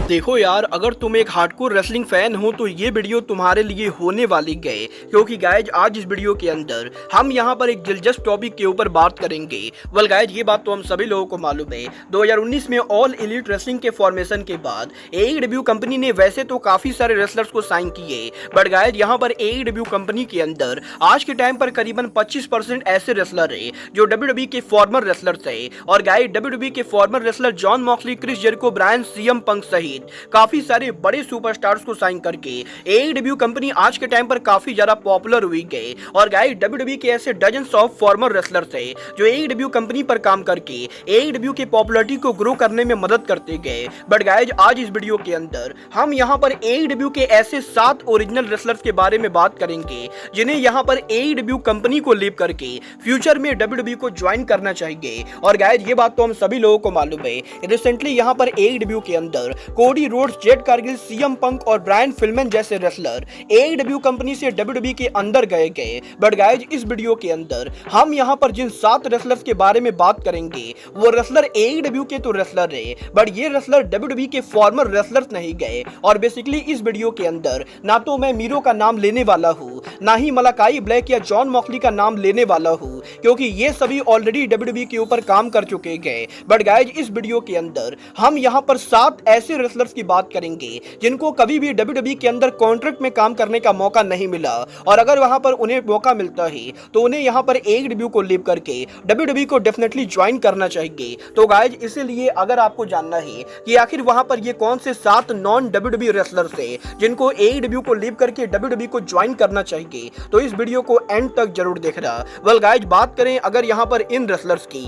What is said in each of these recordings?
देखो यार, अगर तुम एक हार्डकोर रेसलिंग फैन हो तो ये वीडियो तुम्हारे लिए होने वाली गए, क्योंकि गाइज आज इस वीडियो के अंदर हम यहाँ पर एक दिलचस्प टॉपिक के ऊपर बात करेंगे। वेल गाइज, ये बात तो हम सभी लोगों को मालूम है, 2019 में ऑल एलीट रेसलिंग के फॉर्मेशन के बाद एईडब्ल्यू कंपनी ने वैसे तो काफी सारे रेसलर्स को साइन किए, बट गाइज यहाँ पर एईडब्ल्यू कंपनी के अंदर आज के टाइम पर करीबन 25% ऐसे रेसलर है जो डब्ल्यूडब्ल्यूई के फॉर्मर रेसलर्स है। और गाइज डब्ल्यूडब्ल्यूई के former wrestler Jon Moxley, Chris Jericho, Bryan, CM Punk सहित काफी सारे बड़े सुपरस्टार्स को साइन करके एईडब्ल्यू कंपनी आज के टाइम पर काफी ज्यादा पॉपुलर हुई गए। और गाइस डब्ल्यूडब्ल्यूई के ऐसे डजन्स ऑफ फॉर्मर रेसलर्स हैं जो एईडब्ल्यू कंपनी पर काम करके एईडब्ल्यू के पॉपुलैरिटी को ग्रो करने में मदद करते गए। बट गाइस आज इस वीडियो के अंदर हम यहां पर एईडब्ल्यू के ऐसे 7 ओरिजिनल रेसलर्स के बारे में बात करेंगे जिन्हें यहां पर एईडब्ल्यू कंपनी को लीव करके फ्यूचर में डब्ल्यूडब्ल्यूई को ज्वाइन करना चाहिए। और गाइस ये बात तो हम सभी लोगों को मालूम है, रिसेंटली यहां पर एईडब्ल्यू के अंदर Cody Rhodes, Jade Cargill, CM Punk और ब्रायन फिल्मन जैसे रेसलर एईडब्ल्यू कंपनी से डब्ल्यूडब्ल्यूई के अंदर गए। बट गाइज इस वीडियो के अंदर हम यहां पर जिन 7 रेसलर्स के बारे में बात करेंगे वो रेसलर एईडब्ल्यू के तो रेसलर है, बट ये रेसलर डब्ल्यूडब्ल्यूई के फॉर्मर रेसलर्स नहीं गए। और बेसिकली इस वीडियो के अंदर ना तो मैं मीरो का नाम लेने वाला हूं, ना ही मलाकाई ब्लैक या जॉन मॉक्सली का नाम लेने वाला हूं, क्योंकि ये सभी ऑलरेडी डब्ल्यूडब्ल्यूई के ऊपर काम कर चुके गए। बट गाइज इस वीडियो के अंदर हम यहां पर 7 ऐसे रेसलर्स की बात करेंगे जिनको कभी भी डब्ल्यूडब्ल्यूई के अंदर कॉन्ट्रैक्ट में काम करने का मौका नहीं मिला, और अगर वहां पर उन्हें मौका मिलता है तो उन्हें यहां पर एईडब्ल्यू को लीव करके डब्ल्यूडब्ल्यूई को डेफिनेटली ज्वाइन करना चाहिए। तो गाइज इसीलिए अगर आपको जानना है कि आखिर वहां पर ये कौन से 7 नॉन डब्ल्यूडब्ल्यूई रेसलर्स हैं जिनको एईडब्ल्यू को लीव करके डब्ल्यूडब्ल्यूई को ज्वाइन करना चाहिए, तो इस वीडियो को एंड तक जरूर देखना। वेल गाइज बात करें अगर यहां पर इन रेसलर्स की,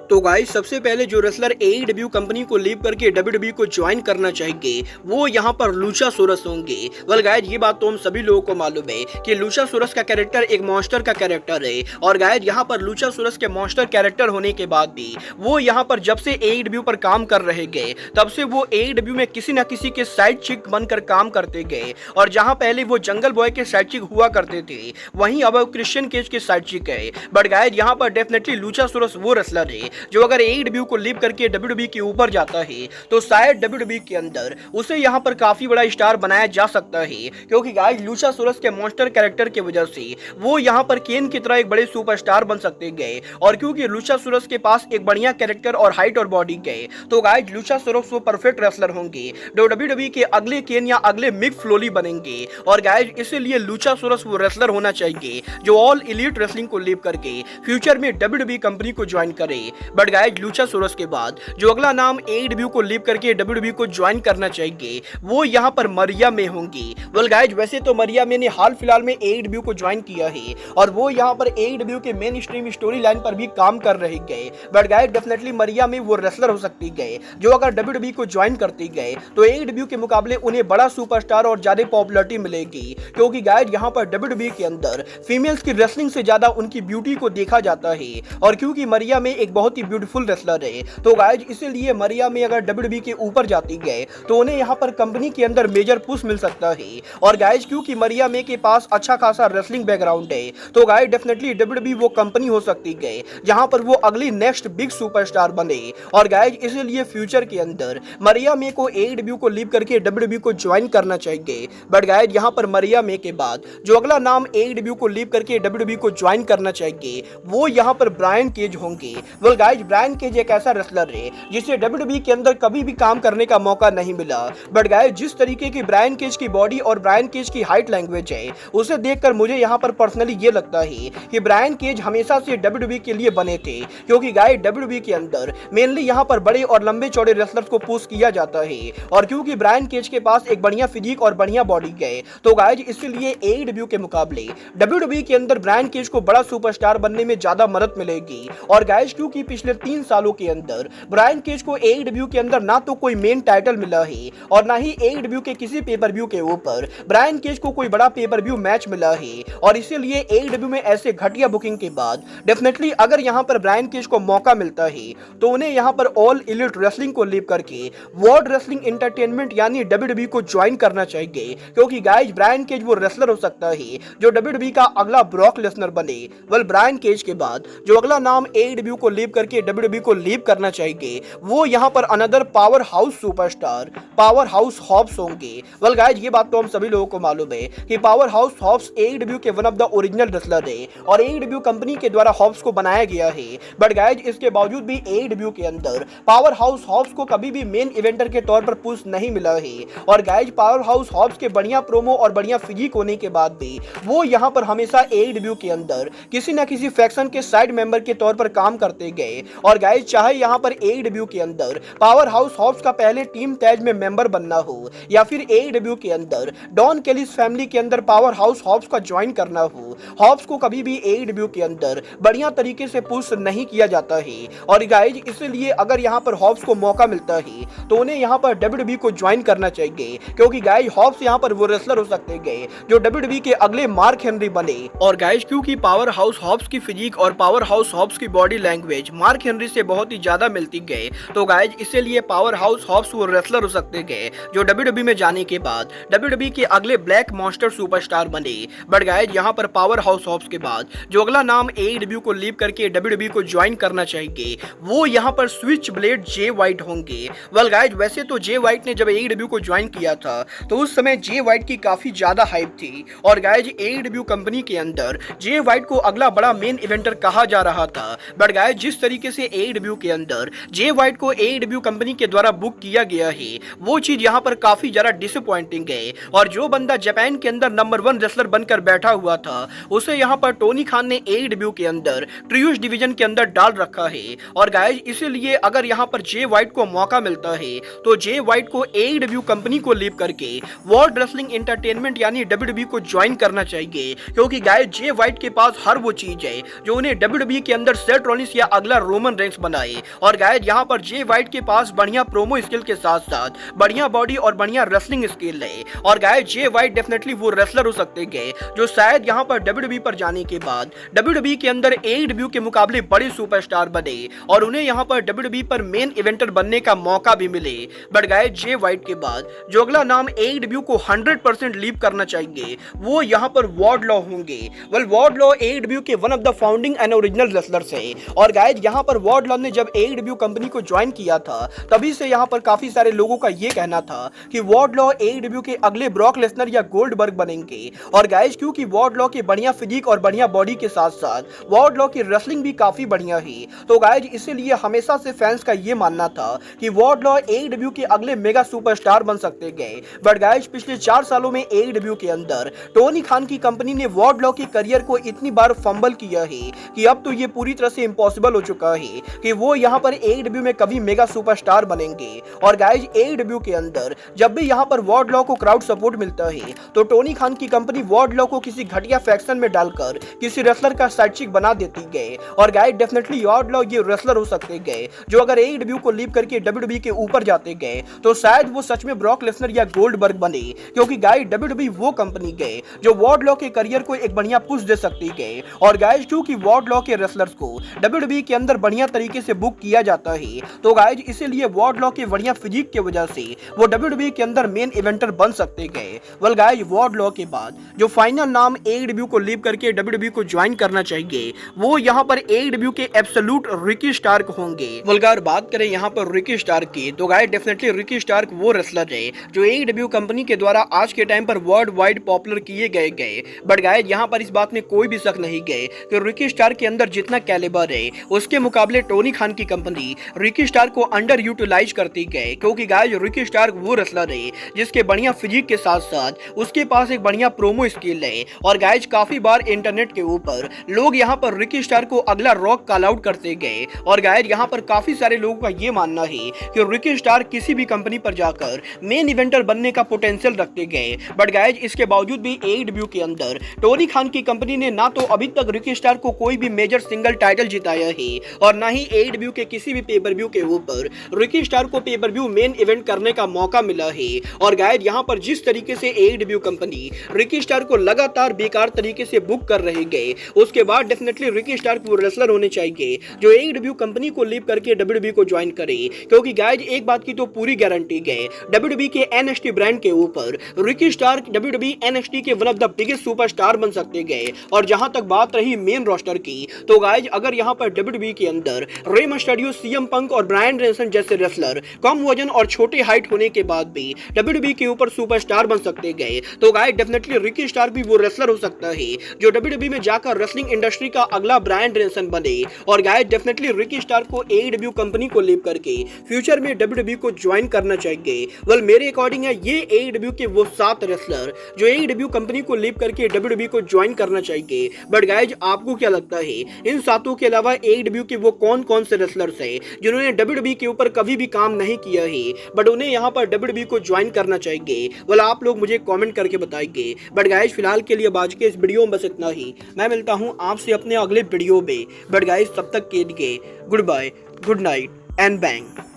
तो गाइस सबसे पहले जो रेसलर एईडब्ल्यू कंपनी को लीव करके डब्ल्यूडब्ल्यूई को ज्वाइन करना चाहिए वो यहाँ पर लुचासोरस होंगे। वेल गाइस ये बात तो हम सभी लोगों को मालूम है कि लुचासोरस का कैरेक्टर एक मॉन्स्टर का कैरेक्टर है। और गाइस यहाँ पर लुचासोरस के मॉन्स्टर कैरेक्टर होने के बाद भी वो यहाँ पर जब से एईडब्ल्यू पर काम कर रहे गए तब से वो एईडब्ल्यू में किसी न किसी के साइड चिक बनकर काम करते गए। और जहाँ पहले वो जंगल बॉय के साइड चिक हुआ करते थे वहीं अब क्रिश्चियन केज के साइड चिक है। बट गाइस यहाँ पर डेफिनेटली लुचासोरस वो रेसलर है जो अगर एईडब्ल्यू को लीव करके डब्ल्यूडब्ल्यूई के ऊपर जाता है तो शायद डब्ल्यूडब्ल्यूई के अंदर उसे यहां पर काफी बड़ा स्टार बनाया जा सकता है, क्योंकि गाइस लुचासोरस के मॉन्स्टर कैरेक्टर की वजह से वो यहां पर केन की तरह एक बड़े सुपरस्टार बन सकते गए। और क्योंकि लुचासोरस के पास एक बढ़िया कैरेक्टर और हाइट और बॉडी गए तो गाइस लुचासोरस वो परफेक्ट रेसलर होंगे जो डब्ल्यूडब्ल्यूई के अगले केन या अगले मिक फ्लोली बनेंगे। और गाइस इसीलिए लुचासोरस वो रेसलर होना चाहिए जो ऑल एलीट रेसलिंग को लीव करके फ्यूचर में डब्ल्यूडब्ल्यूई कंपनी को ज्वाइन करे। बट गाइस लुचासोरस के बाद जो अगला नाम एईडब्ल्यू को लीव करके डब्ल्यूडब्ल्यूई को ज्वाइन करना चाहिए वो यहाँ पर मरिया में होंगी। वेल गाइस वैसे तो मरिया में ने हाल फिलहाल में एईडब्ल्यू को ज्वाइन किया है और वो यहाँ पर एईडब्ल्यू के मेन स्ट्रीम स्टोरी लाइन पर भी काम कर रहे गए। बट गाइस डेफिनेटली मरिया में वो रेसलर हो सकती गए जो अगर डब्ल्यूडब्ल्यूई को ज्वाइन करती गए तो एईडब्ल्यू के मुकाबले उन्हें बड़ा सुपरस्टार और ज्यादा पॉपुलैरिटी मिलेगी, क्योंकि गाइस यहाँ पर डब्ल्यूडब्ल्यूई के अंदर फीमेल्स की रेसलिंग से ज्यादा उनकी ब्यूटी को देखा जाता है। और क्योंकि मरिया में एक बहुत ही ब्यूटीफुल रेसलर है तो गाइज इसीलिए मरिया में अगर डब्ल्यूडब्ल्यूई के ऊपर जाती गए तो उन्हें यहाँ पर कंपनी के अंदर मेजर पुश मिल सकता है। और गाइज क्योंकि मरिया में के पास अच्छा खासा रेसलिंग बैकग्राउंड है तो गाइज डेफिनेटली डब्ल्यूडब्ल्यूई वो कंपनी हो सकती गए जहां पर वो अगली नेक्स्ट बिग सुपरस्टार बने। और गाइज इसीलिए फ्यूचर के अंदर मरिया में को एईडब्ल्यू को लीव करके डब्ल्यूडब्ल्यूई को ज्वाइन करना चाहिए। बट गाइज यहाँ पर मरिया में के बाद जो अगला नाम एईडब्ल्यू को लीव करके डब्ल्यूडब्ल्यूई को ज्वाइन करना चाहिए वो यहाँ पर ब्रायन केज होंगे। वेल गाइज ब्रायन केज एक ऐसा रेसलर है जिसे डब्ल्यूडब्ल्यूई के अंदर कभी भी काम करने का मौका नहीं मिला। बट गाइस जिस तरीके की ब्रायन केज की बॉडी और ब्रायन केज की हाइट लैंग्वेज है उसे देखकर मुझे यहाँ पर पर्सनली ये लगता है कि ब्रायन केज हमेशा से डब्ल्यूडब्ल्यूई के लिए बने थे, क्योंकि गाइस डब्ल्यूडब्ल्यूई के अंदर मेनली यहाँ पर बड़े और लंबे चौड़े रेसलर्स को पुश किया जाता है। और क्योंकि ब्रायन केज के पास एक बढ़िया फिजिक और बढ़िया बॉडी गए तो गाइस इसलिए एईडब्ल्यू के मुकाबले डब्ल्यूडब्ल्यूई के अंदर ब्रायन केज को बड़ा सुपरस्टार बनने में ज्यादा मदद मिलेगी। और गाइस क्योंकि पिछले 3 सालों के अंदर ब्रायन केज को एईडब्ल्यू के अंदर ना तो कोई मेन टाइटल मिला है और ना ही एईडब्ल्यू के किसी पेपर व्यू के ऊपर ब्रायन केज को कोई बड़ा पेपर व्यू मैच मिला है। और इसीलिए एईडब्ल्यू में ऐसे घटिया बुकिंग के बाद डेफिनेटली अगर यहाँ पर ब्रायन केज को मौका मिलता है तो उन्हें यहाँ पर ऑल एलीट रेसलिंग को लीव करके वर्ल्ड रेसलिंग एंटरटेनमेंट यानी डब्ल्यूडब्ल्यूई को ज्वाइन करना चाहिए, क्योंकि गाइस ब्रायन केज वो रेसलर हो सकता है जो डब्ल्यूडब्ल्यूई का अगला ब्रॉक लेसनर बने। वेल ब्रायन केज के बाद जो अगला नाम एईडब्ल्यू को लीव करके WWE को लीव करना चाहिए वो यहाँ पर another powerhouse superstar powerhouse Hobbs होंगे। वेल गाइज ये बात तो हम सभी लोगों को मालूम है कि पावर हाउस हॉब्स AEW के one of the original wrestler है और AEW कंपनी के द्वारा हॉब्स को बनाया गया है। बट गाइज इसके बावजूद भी AEW के अंदर पावर हाउस हॉब्स को कभी भी मेन इवेंटर के तौर पर पुश नहीं मिला है। और गाइज पावर हाउस हॉब्स के बढ़िया प्रोमो और बढ़िया फिजिक होने के बाद भी वो यहाँ पर हमेशा AEW के अंदर किसी न किसी फैक्शन के साइड मेंबर के तौर पर काम करते गए। और गाइज चाहे यहाँ पर AEW के अंदर पावर हाउस हॉब्स का पहले टीम टैग में मेंबर बनना हो या फिर AEW के अंदर डॉन केलिस फैमिली के अंदर पावर हाउस हॉब्स का ज्वाइन करना हो, हॉब्स को कभी भी AEW के अंदर बढ़िया तरीके से पुश नहीं किया जाता है। और गाइज इसलिए अगर यहाँ पर हॉब्स को मौका मिलता है तो उन्हें यहाँ पर WWE को ज्वाइन करना चाहिए, क्योंकि गाइज हॉब्स यहाँ पर वो रेसलर हो सकते गए जो WWE के अगले मार्क हेनरी बने। और गाइज क्योंकि पावर हाउस हॉब्स की फिजिक और पावर हाउस हॉब्स की बॉडी लैंग्वेज मार्क हेनरी से बहुत ही ज्यादा मिलती गए, तो गाइज इसीलिए पावर हाउस हॉब्स वो रेसलर हो सकते गए जो WWE में जाने के बाद WWE के अगले ब्लैक मॉन्स्टर सुपरस्टार बने। बट गाइज यहाँ पर पावर हाउस हॉब्स के बाद जो अगला नाम AEW को लीव करके WWE को ज्वाइन करना चाहिए वो यहाँ पर स्विच ब्लेड जे वाइट होंगे। वेल गाइज वैसे तो जे वाइट ने जब AEW को ज्वाइन किया था तो उस समय जे वाइट की काफी ज्यादा हाइप थी और गाइज AEW कंपनी के अंदर जे वाइट को अगला बड़ा मेन इवेंटर कहा जा रहा था। बट गाइज जिस तरीके से AEW के अंदर जे वाइट को AEW कंपनी के द्वारा बुक किया गया है वो चीज यहाँ पर काफी ज्यादा डिसअपॉइंटिंग है। और जो बंदा जापान के अंदर नंबर 1 रेसलर बनकर बैठा हुआ था उसे यहाँ पर टोनी खान ने AEW के अंदर ट्रियोस डिवीजन के अंदर डाल रखा है। और गाइज इसीलिए अगर यहाँ पर जे वाइट को मौका मिलता है तो जे वाइट को AEW कंपनी को लीव करके वर्ल्ड रेसलिंग एंटरटेनमेंट यानी WWE को ज्वाइन करना चाहिए, क्योंकि गाइज जे वाइट के पास हर वो चीज है जो उन्हें WWE के अंदर सेथ रॉलिंस या अगला रोमन रेंस बनाए। और गाइज यहाँ पर जे वाइट के पास बढ़िया प्रोमो स्किल के साथ साथ बढ़िया बॉडी और बढ़िया रेसलिंग स्किल है। और गाइज जे वाइट डेफिनेटली वो रेसलर हो सकते गए जो शायद यहाँ पर WWE पर जाने के बाद WWE के अंदर AEW के मुकाबले बड़े सुपरस्टार बने और उन्हें यहाँ पर WWE पर मेन इवेंटर बनने का मौका भी मिले। बट गाइज जे वाइट के बाद जो अगला नाम AEW को 100% लीव करना चाहिए वो यहाँ पर वार्डलॉ होंगे। वेल वार्डलॉ AEW के one of the founding and original wrestlers है। और गाइज यहाँ पर वार्डलॉ ने जब AEW कंपनी को ज्वाइन किया था तभी से यहाँ पर काफी सारे लोगों का ये कहना था कि वार्डलॉ AEW के अगले ब्रॉक लेसनर या गोल्डबर्ग बनेंगे। और गाइज क्योंकि वार्डलॉ के बढ़िया फिजिक और बढ़िया बॉडी के साथ साथ वार्डलॉ की रेसलिंग भी काफी बढ़िया है, तो गाइज इसीलिए हमेशा से फैंस का ये मानना था कि वार्डलॉ AEW के अगले मेगा सुपरस्टार बन सकते गए। बट गाइज पिछले 4 सालों में AEW के अंदर टोनी खान की कंपनी ने वार्डलॉ के करियर को इतनी बार फंबल किया है कि अब तो ये पूरी तरह से इम्पॉसिबल हो चुका है कि वो यहाँ पर AEW में कभी मेगा सुपरस्टार बनेंगे। और गाइज AEW के अंदर जब भी यहाँ पर वार्डलॉ को क्राउड सपोर्ट मिलता है तो टोनी खान की कंपनी वार्डलॉ को किसी घटिया फैक्शन में डालकर किसी रेसलर का साइड चिक बना देती गए। और गाइज डेफिनेटली वार्डलॉ ये रेसलर हो सकते गए जो अगर AEW को लीव करके WWE के ऊपर जाते गए तो शायद वो सच में ब्रॉक लेसनर या गोल्डबर्ग बने, क्योंकि गाइज WWE वो कंपनी गए जो वार्डलॉ के करियर को एक बढ़िया पुश दे सकती गए। और गाइज क्योंकि वार्डलॉ के रेसलर्स को WWE के अंदर बढ़िया तरीके से बुक किया जाता है तो गाइज इसीलिए वार्डलॉ के बढ़िया फिजिक की वजह से वो WWE के अंदर मेन इवेंटर बन सकते गए। वेल गाइज वार्डलॉ के बाद जो फाइनल नाम AEW को लीव करके WWE को ज्वाइन करना चाहिए वो यहाँ पर AEW के एब्सोल्यूट रिकी स्टार्क होंगे। वल्गार बात करें यहाँ पर रिकी स्टार्क की तो गाइज डेफिनेटली रिकी स्टार्क वो रेसलर है जो AEW कंपनी के द्वारा आज के टाइम पर वर्ल्ड वाइड पॉपुलर किए गए। बट गाइज यहाँ पर इस बात में कोई भी शक नहीं गए कि रिकी स्टार्क के अंदर जितना कैलिबर है उसके मुकाबले टोनी खान की कंपनी रिकी स्टार्क को अंडर यूटिलाइज करती गए, क्योंकि गाइज रिकी स्टार्क वो रेसलर है जिसके बढ़िया फिजिक के साथ साथ उसके पास एक बढ़िया प्रोमो स्किल है। और गाइज काफी बार इंटरनेट के ऊपर लोग यहाँ पर रिकी स्टार्क को अगला रॉक कॉल आउट करते गए। और गाइज यहाँ पर काफी सारे लोगों का ये मानना है कि रिकी स्टार्क किसी भी कंपनी पर जाकर मेन इवेंटर बनने का पोटेंशियल रखते गए। बट गाइज इसके बावजूद भी AEW के अंदर टोनी खान की कंपनी ने ना तो अभी तक रिकी स्टार्क को कोई भी मेजर सिंगल टाइटल जिताया है और ना ही AEW के किसी भी पे पर व्यू के ऊपर रिकी स्टार्क को पे पर व्यू मेन इवेंट करने का मौका मिला है। और गाइज यहाँ पर जिस तरीके से AEW कंपनी रिकी स्टार्क को लगातार बेकार तरीके से बुक कर रहे गए उसके बाद डेफिनेटली रिकी स्टार्क वो रेसलर होने चाहिए जो AEW कंपनी को लीव करके WWE को ज्वाइन करे, क्योंकि गाइज एक बात की तो पूरी गारंटी गए WWE के NXT ब्रांड के ऊपर रिकी स्टार्क WWE NXT के one of the biggest superstar बन सकते गए। और जहां तक बात रही मेन रोस्टर की तो गाइज अगर यहाँ पर WWE WWE के अंदर रे मिस्टीरियो, सीएम पंक और ब्रायन डेनिसन जैसे रेसलर कम वजन और छोटे हाइट होने के बाद भी WWE के ऊपर सुपरस्टार बन सकते गए, तो गाइस डेफिनेटली रिकी स्टार्क भी वो रेसलर हो सकता है जो WWE में जाकर रेसलिंग इंडस्ट्री का अगला ब्रायन डेनिसन बने। और गाइस डेफिनेटली रिकी स्टार्क को AEW कंपनी को लीव करके फ्यूचर में WWE को ज्वाइन करना चाहिए। वेल मेरे अकॉर्डिंग है ये AEW के वो 7 रेसलर जो AEW कंपनी को लीव करके WWE को ज्वाइन करना चाहिए। बट गाइस आपको क्या लगता है इन 7 के अलावा AEW के वो कौन कौन से रेसलर्स हैं जिन्होंने WWE के ऊपर कभी भी काम नहीं किया है बट उन्हें यहाँ पर WWE को ज्वाइन करना चाहिए? वेल आप लोग मुझे कमेंट करके बताइए। बट गाइस फिलहाल के लिए आज के इस वीडियो में बस इतना ही। मैं मिलता हूँ आपसे अपने अगले वीडियो में। बट गाइस तब तक के लिए goodbye, good night and bang.